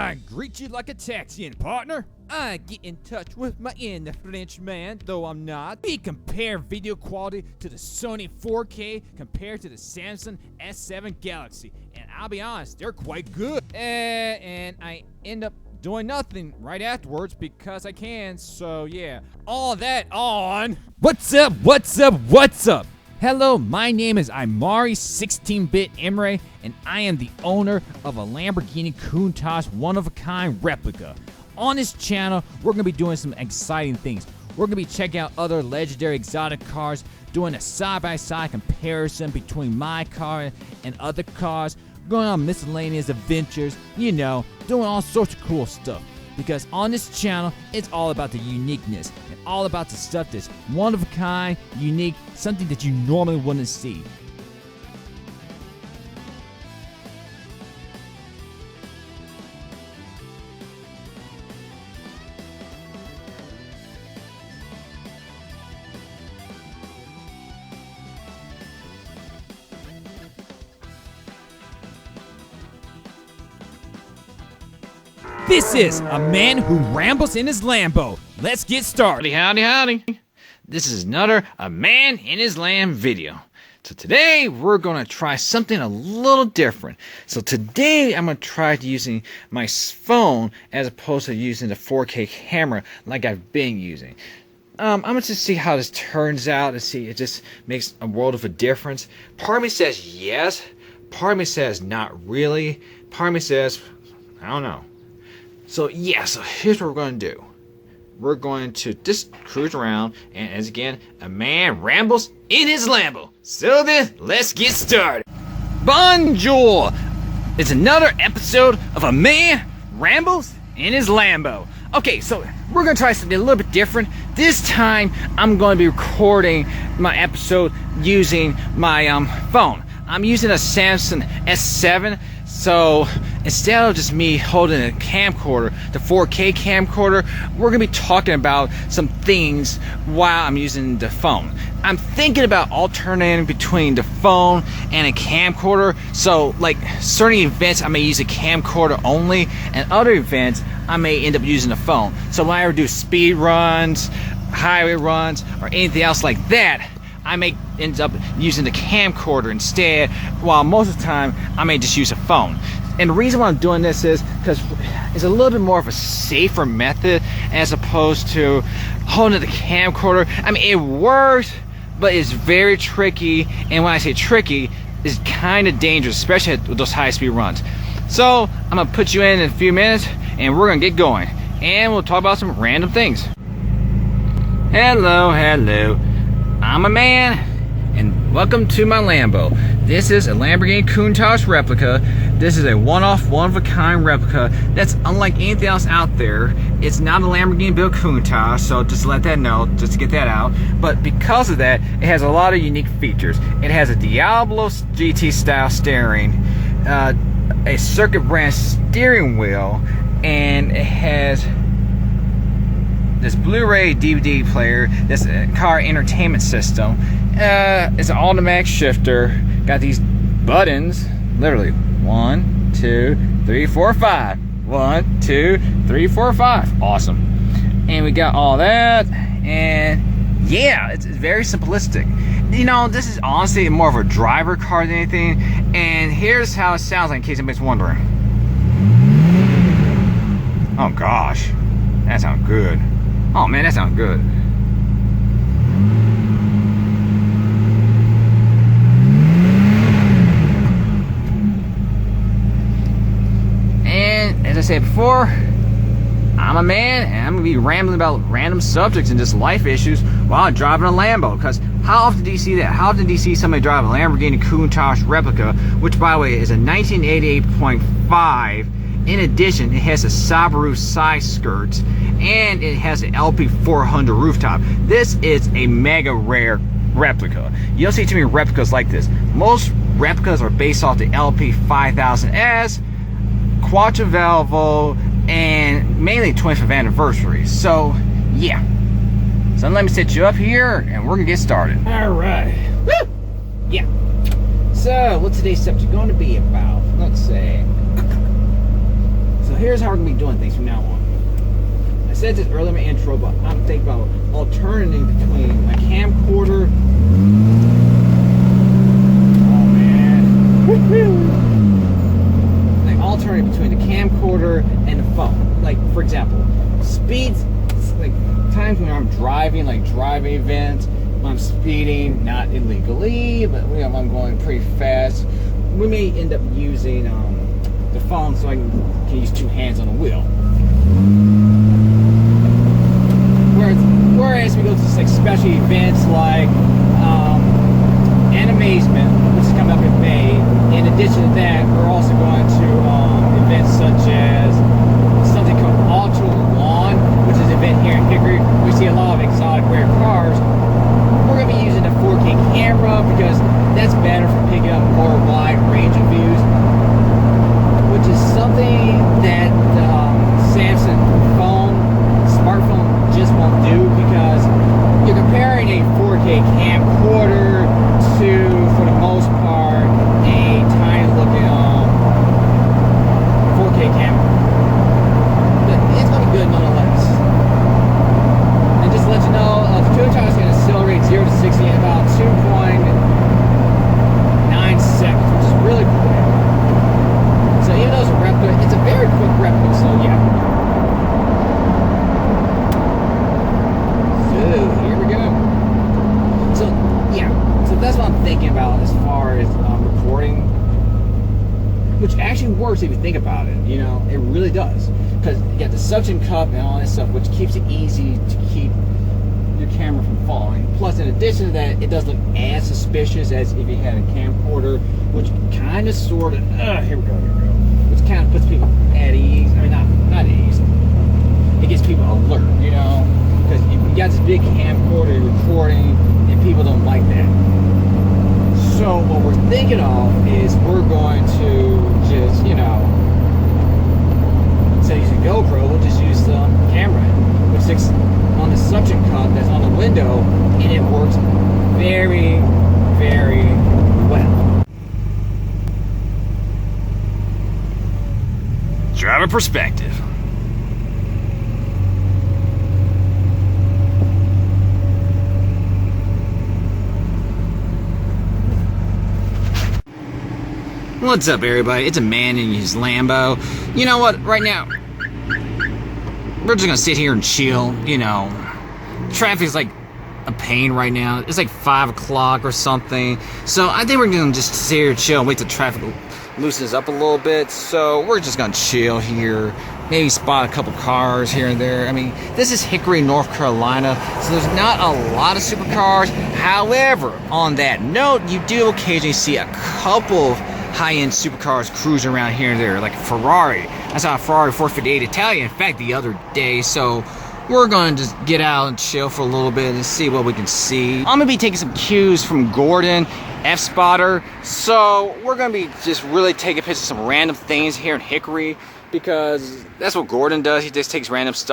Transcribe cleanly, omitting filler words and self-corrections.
I greet you like a taxian, partner. I get in touch with my inner Frenchman, though I'm not. We compare video quality to the Sony 4K compared to the Samsung S7 Galaxy, and I'll be honest, they're quite good. And I end up doing nothing right afterwards because I can, so yeah. All that on... What's up, what's up, what's up? Hello, my name is Imari 16-bit Emre, and I am the owner of a Lamborghini Countach one-of-a-kind replica. On this channel, we're going to be doing some exciting things. We're going to be checking out other legendary exotic cars, doing a side-by-side comparison between my car and other cars, going on miscellaneous adventures, you know, doing all sorts of cool stuff. Because on this channel, it's all about the uniqueness and all about the stuff that's one of a kind, unique, something that you normally wouldn't see. This is a man who rambles in his Lambo. Let's get started. Howdy, howdy. This is another A Man in His Lamb video. So today we're going to try something a little different. So today I'm going to try using my phone as opposed to using the 4K camera like I've been using. I'm going to see how this turns out and see it just makes a world of a difference. Part of me says yes. Part of me says not really. Part of me says, I don't know. So yeah, so here's what we're going to do. We're going to just cruise around, and as again, a man rambles in his Lambo. So then, let's get started. Bonjour! It's another episode of A Man Rambles in His Lambo. Okay, so we're going to try something a little bit different. This time, I'm going to be recording my episode using my phone. I'm using a Samsung S7, so instead of just me holding a camcorder, the 4K camcorder, we're going to be talking about some things while I'm using the phone. I'm thinking about alternating between the phone and a camcorder, so like certain events I may use a camcorder only, and other events I may end up using the phone. So when I ever do speed runs, highway runs, or anything else like that, I may end up using the camcorder instead, while most of the time I may just use a phone. And the reason why I'm doing this is because it's a little bit more of a safer method as opposed to holding the camcorder. I mean, it works, but it's very tricky. And when I say tricky, it's kind of dangerous, especially with those high-speed runs. So I'm gonna put you in a few minutes, and we're gonna get going, and we'll talk about some random things. Hello, hello. I'm a man, and welcome to my Lambo. This is a Lamborghini Countach replica. This is a one-off, one-of-a-kind replica that's unlike anything else out there. It's not a Lamborghini built Countach, so just to let that know, just to get that out. But because of that, it has a lot of unique features. It has a Diablo GT style steering, a circuit brand steering wheel, and it has this Blu-ray DVD player, this car entertainment system. It's an automatic shifter. Got these buttons, literally 1, 2, 3, 4, 5. 1, 2, 3, 4, 5. Awesome. And we got all that, and yeah, it's very simplistic. You know, this is honestly more of a driver car than anything. And here's how it sounds like, in case anybody's wondering. Oh gosh, that sounds good. Oh man, that sounds good. And as I said before, I'm a man, and I'm gonna be rambling about random subjects and just life issues while I'm driving a Lambo. Because how often do you see that? How often do you see somebody drive a Lamborghini Countach replica, which by the way is a 1988.5? In addition, it has a Subaru side skirts, and it has an LP400 rooftop. This is a mega rare replica. You don't see too many replicas like this. Most replicas are based off the LP5000S, Quattrovalvo, and mainly 25th anniversary. So, yeah. So let me set you up here, and we're gonna get started. All right. Woo! Yeah. So, what's today's subject going to be about? Let's see. So here's how we're gonna be doing things from now on. I said this earlier in my intro, but I'm thinking about alternating between my camcorder. Oh man. Like alternating between the camcorder and the phone. Like for example, speeds, like times when I'm driving, like driving events, when I'm speeding, not illegally, but you know, I'm going pretty fast. We may end up using the phone so I can use two hands on the wheel. Whereas we go to like special events like Animazement, which is coming up in May. In addition to that, we're also going to events such as something called Auto Lawn, which is an event here in Hickory. We see a lot of exotic rare cars. We're going to be using a 4K camera because that's better for picking up more wide range of views, which is something that Samsung smartphone just won't do, because you're comparing a 4K camcorder to, for the most part, a tiny looking 4K camera. But it's going to be good nonetheless. And just to let you know, the Countach is going to accelerate 0 to 60 in about 2.9 seconds, which is really quick. So even though it's a replica, it's a very quick replica, so yeah. Here we go. So yeah, so that's what I'm thinking about as far as recording, which actually works if you think about it. You know, it really does, because you got the suction cup and all that stuff, which keeps it easy to keep your camera from falling. Plus, in addition to that, it doesn't look as suspicious as if you had a camcorder, which kind of, sort of, here we go, which kind of puts people at ease. I mean, not at ease. It gets people alert, you know. Because you got this big camcorder recording, and people don't like that. So what we're thinking of is we're going to just, you know, instead of using GoPro, we'll just use the camera, which sits on the suction cup that's on the window, and it works very, very well. Driver perspective. What's up, everybody? It's a man in his Lambo. You know what? Right now, we're just gonna sit here and chill. You know, traffic's like a pain right now. It's like 5 o'clock or something. So I think we're gonna just sit here and chill and wait till traffic loosens up a little bit. So we're just gonna chill here. Maybe spot a couple cars here and there. I mean, this is Hickory, North Carolina, so there's not a lot of supercars. However, on that note, you do occasionally see a couple of high-end supercars cruising around here and there, like a Ferrari. I saw a Ferrari 458 Italian, in fact, the other day. So we're going to just get out and chill for a little bit and see what we can see. I'm going to be taking some cues from Gordon, F-Spotter. So we're going to be just really taking pictures of some random things here in Hickory, because that's what Gordon does. He just takes random stuff.